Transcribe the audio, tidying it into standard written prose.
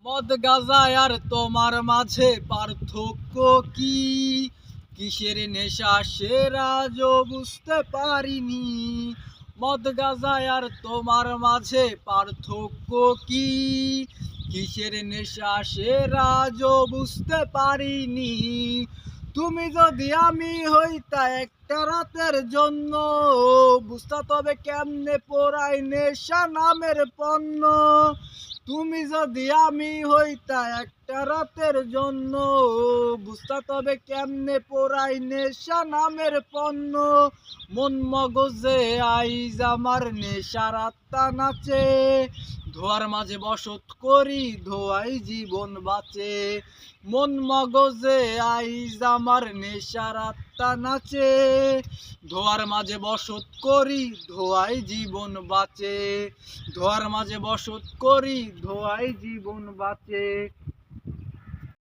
মদ গাঁজা আর তোমার মাঝে পার্থক্য কি? কিসের নেশা সেরা আজও বুঝতে পারিনি। মদ গাঁজা আর তোমার মাঝে পার্থক্য কি? কিসের নেশা সেরা আজও বুঝতে পারিনি। তুমি যদি আমি হইতা একটা রাতের জন্য, বুঝতা তবে কেমনে পোড়াই নেশা নামের পণ্য। তুমি যদি আমি হইতা একটা রাতের জন্য, বুঝতা তবে কেমনে পোড়াই নেশা নামের পণ্য। মন মগজে আইজ আমার নেশার আত্মা নাচে, ধোয়ার মাঝে বসত করি ধোয়াই জীবন বাঁচে। মন মগজে আইজ আমার নেশার আত্মা নাচে, ধোয়ার মাঝে বসত করি ধোয়াই জীবন বাঁচে। ধোয়ার মাঝে বসত করি ধোয়াই জীবন বাঁচে।